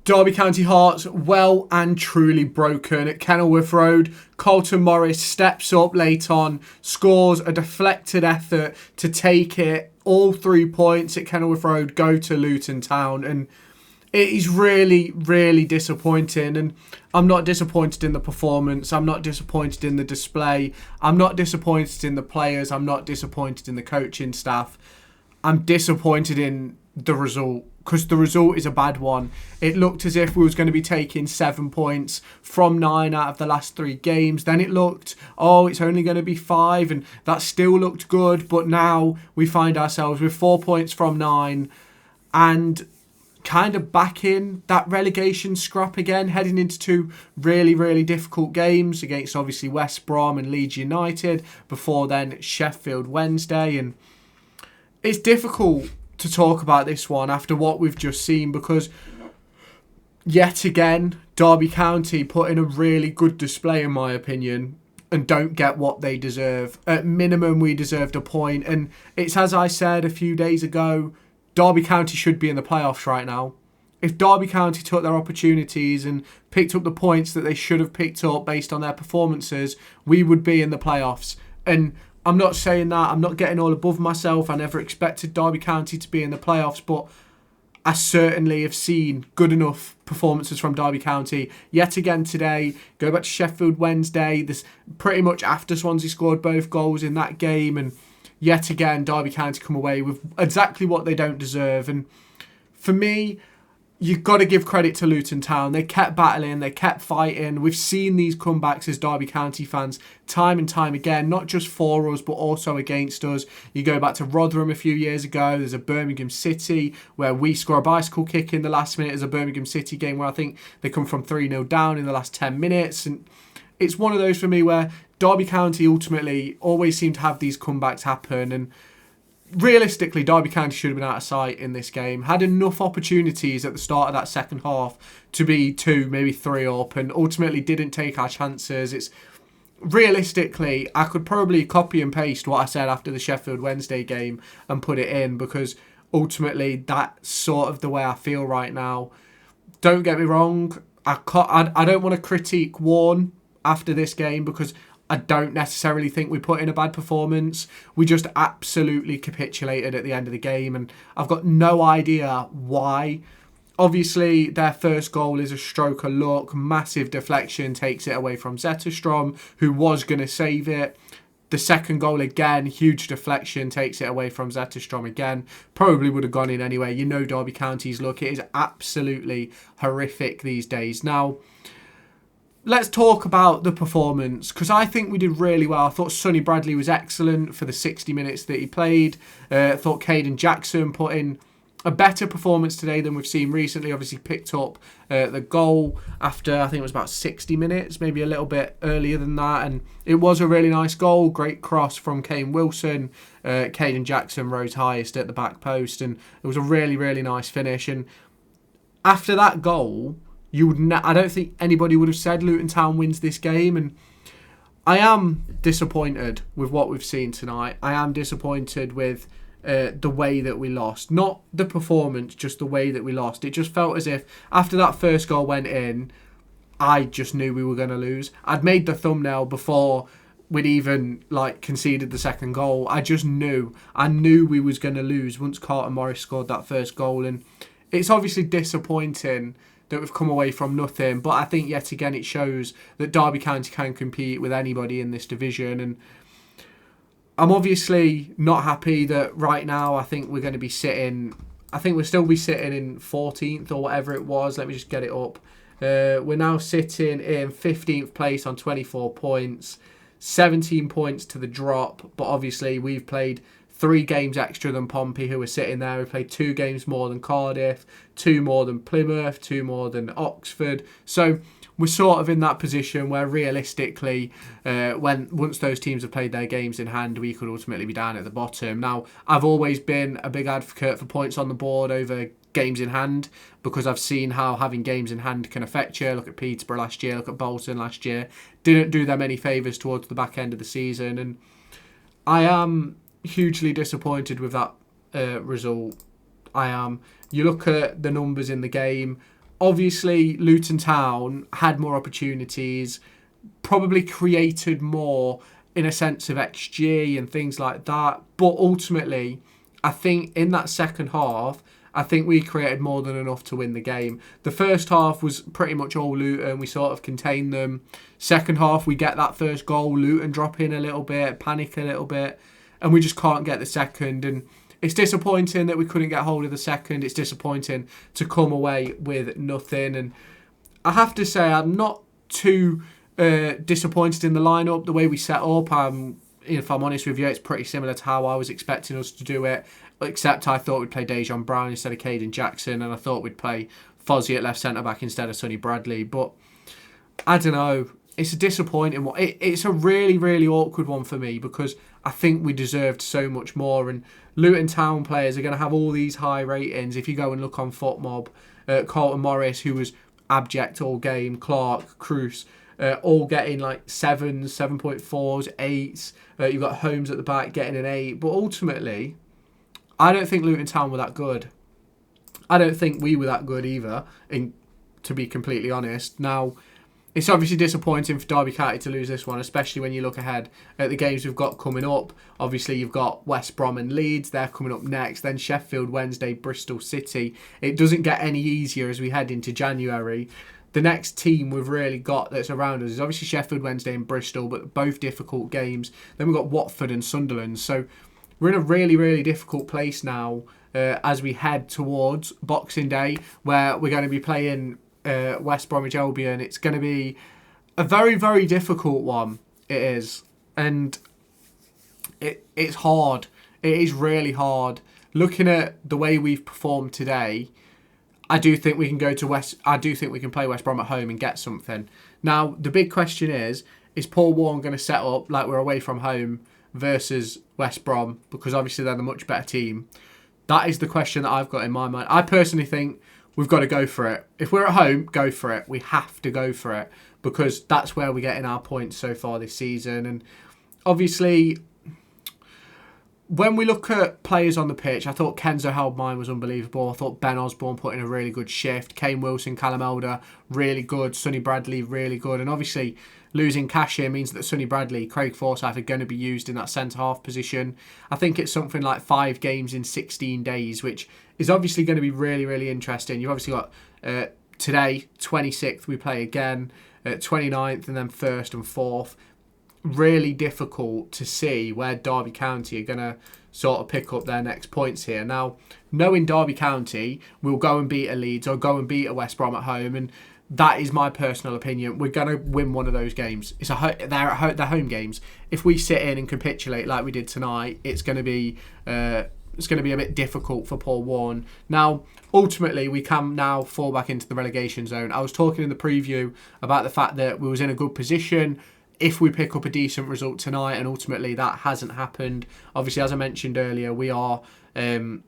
Derby County hearts well and truly broken at Kenilworth Road. Carlton Morris steps up late on, scores a deflected effort to take it. All 3 points at Kenilworth Road go to Luton Town, and it is really, really disappointing. And I'm not disappointed in the performance. I'm not disappointed in the display. I'm not disappointed in the players. I'm not disappointed in the coaching staff. I'm disappointed in the result, because the result is a bad one. It looked as if we was going to be taking 7 points from 9 out of the last 3 games. Then it looked, it's only going to be 5, and that still looked good. But now we find ourselves with 4 points from 9 and kind of back in that relegation scrap again, heading into 2 really, really difficult games against obviously West Brom and Leeds United, before then Sheffield Wednesday. And it's difficult to talk about this one after what we've just seen, because yet again Derby County put in a really good display in my opinion and don't get what they deserve. At minimum we deserved a point, and it's as I said a few days ago, Derby County should be in the playoffs right now. If Derby County took their opportunities and picked up the points that they should have picked up based on their performances, we would be in the playoffs. And I'm not saying that, I'm not getting all above myself. I never expected Derby County to be in the playoffs, but I certainly have seen good enough performances from Derby County. Yet again today, go back to Sheffield Wednesday, this pretty much after Swansea scored both goals in that game, and yet again Derby County come away with exactly what they don't deserve. And for me, you've got to give credit to Luton Town. They kept battling, they kept fighting. We've seen these comebacks as Derby County fans time and time again, not just for us, but also against us. You go back to Rotherham a few years ago, there's a Birmingham City where we score a bicycle kick in the last minute. There's a Birmingham City game where I think they come from 3-0 down in the last 10 minutes. And it's one of those for me where Derby County ultimately always seem to have these comebacks happen. And realistically, Derby County should have been out of sight in this game. Had enough opportunities at the start of that second half to be 2, maybe 3 up, and ultimately didn't take our chances. It's realistically, I could probably copy and paste what I said after the Sheffield Wednesday game and put it in, because ultimately that's sort of the way I feel right now. Don't get me wrong, I don't want to critique Warne after this game, because I don't necessarily think we put in a bad performance. We just absolutely capitulated at the end of the game, and I've got no idea why. Obviously, their first goal is a stroke of luck. Massive deflection takes it away from Zetterstrom, who was going to save it. The second goal again, huge deflection, takes it away from Zetterstrom again. Probably would have gone in anyway. You know Derby County's luck. It is absolutely horrific these days. Now, let's talk about the performance, because I think we did really well. I thought Sonny Bradley was excellent for the 60 minutes that he played. I thought Kayden Jackson put in a better performance today than we've seen recently. Obviously picked up the goal after, I think it was about 60 minutes, maybe a little bit earlier than that. And it was a really nice goal. Great cross from Kane Wilson. Kayden Jackson rose highest at the back post, and it was a really, really nice finish. And after that goal, I don't think anybody would have said Luton Town wins this game, and I am disappointed with what we've seen tonight. I am disappointed with the way that we lost. Not the performance, just the way that we lost. It just felt as if after that first goal went in, I just knew we were going to lose. I'd made the thumbnail before we'd even conceded the second goal. I just knew. I knew we was going to lose once Carlton Morris scored that first goal, and it's obviously disappointing that we've come away from nothing, but I think yet again it shows that Derby County can compete with anybody in this division. And I'm obviously not happy that right now I think we're going to be sitting, I think we'll still be sitting in 14th or whatever it was. Let me just get it up. We're now sitting in 15th place on 24 points, 17 points to the drop, but obviously we've played 3 games extra than Pompey, who were sitting there. We played 2 games more than Cardiff, 2 more than Plymouth, 2 more than Oxford. So we're sort of in that position where realistically, once those teams have played their games in hand, we could ultimately be down at the bottom. Now, I've always been a big advocate for points on the board over games in hand, because I've seen how having games in hand can affect you. Look at Peterborough last year, look at Bolton last year. Didn't do them any favours towards the back end of the season, and I am hugely disappointed with that result. I am. You look at the numbers in the game, Obviously, Luton Town had more opportunities, probably created more in a sense of XG and things like that. But ultimately, I think in that second half, I think we created more than enough to win the game. The first half was pretty much all Luton. We sort of contained them. Second half, we get that first goal. Luton drop in a little bit, panic a little bit, and we just can't get the second. And it's disappointing that we couldn't get hold of the second. It's disappointing to come away with nothing. And I have to say, I'm not too disappointed in the lineup, the way we set up. If I'm honest with you, it's pretty similar to how I was expecting us to do it, except I thought we'd play Dejan Brown instead of Kayden Jackson, and I thought we'd play Fozzie at left centre-back instead of Sonny Bradley. But I don't know. It's a disappointing one. It's a really, really awkward one for me because I think we deserved so much more. And Luton Town players are going to have all these high ratings. If you go and look on FootMob, Carlton Morris, who was abject all game, Clark, Cruz, all getting like 7s, 7.4s, 8s. You've got Holmes at the back getting an 8. But ultimately, I don't think Luton Town were that good. I don't think we were that good either, to be completely honest. Now, it's obviously disappointing for Derby County to lose this one, especially when you look ahead at the games we've got coming up. Obviously, you've got West Brom and Leeds. They're coming up next. Then Sheffield Wednesday, Bristol City. It doesn't get any easier as we head into January. The next team we've really got that's around us is obviously Sheffield Wednesday and Bristol, but both difficult games. Then we've got Watford and Sunderland. So we're in a really, really difficult place now as we head towards Boxing Day, where we're going to be playing West Bromwich Albion. It's going to be a very, very difficult one. It is. And it's hard. It is really hard. Looking at the way we've performed today, I do think we can play West Brom at home and get something. Now, the big question is Paul Warren going to set up like we're away from home versus West Brom? Because obviously they're the much better team. That is the question that I've got in my mind. I personally think we've got to go for it. If we're at home, go for it. We have to go for it because that's where we're getting our points so far this season. And obviously, when we look at players on the pitch, I thought Kenzo held mine was unbelievable. I thought Ben Osborne put in a really good shift. Kane Wilson, Callum Elder, really good. Sonny Bradley, really good. And obviously, losing Cashier means that Sonny Bradley, Craig Forsyth are going to be used in that centre-half position. I think it's something like 5 games in 16 days, which is obviously going to be really, really interesting. You've obviously got today, 26th, we play again, 29th, and then 1st and 4th. Really difficult to see where Derby County are going to sort of pick up their next points here. Now, knowing Derby County will go and beat a Leeds or go and beat a West Brom at home, and that is my personal opinion. We're going to win one of those games. They're home games. If we sit in and capitulate like we did tonight, it's going to be a bit difficult for Paul Warren. Now, ultimately, we can now fall back into the relegation zone. I was talking in the preview about the fact that we was in a good position if we pick up a decent result tonight, and ultimately that hasn't happened. Obviously, as I mentioned earlier, we are 7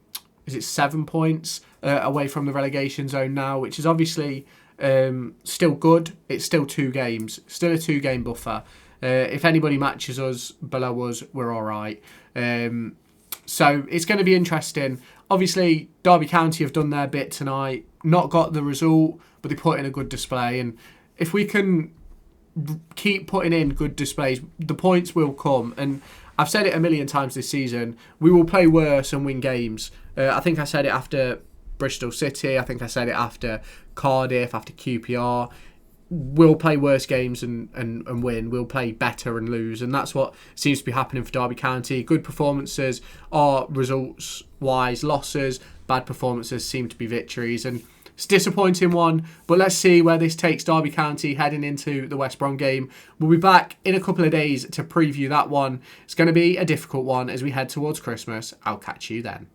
points away from the relegation zone now, which is obviously still good. It's still 2 games, still a 2-game buffer. If anybody matches us, below us, we're all right. So it's going to be interesting. Obviously, Derby County have done their bit tonight, not got the result, but they put in a good display. And if we can keep putting in good displays, the points will come. And I've said it a million times this season, we will play worse and win games. I think I said it after Bristol City. I think I said it after Cardiff, after QPR. We'll play worse games and win. We'll play better and lose. And that's what seems to be happening for Derby County. Good performances are results-wise losses. Bad performances seem to be victories. And it's a disappointing one, but let's see where this takes Derby County heading into the West Brom game. We'll be back in a couple of days to preview that one. It's going to be a difficult one as we head towards Christmas. I'll catch you then.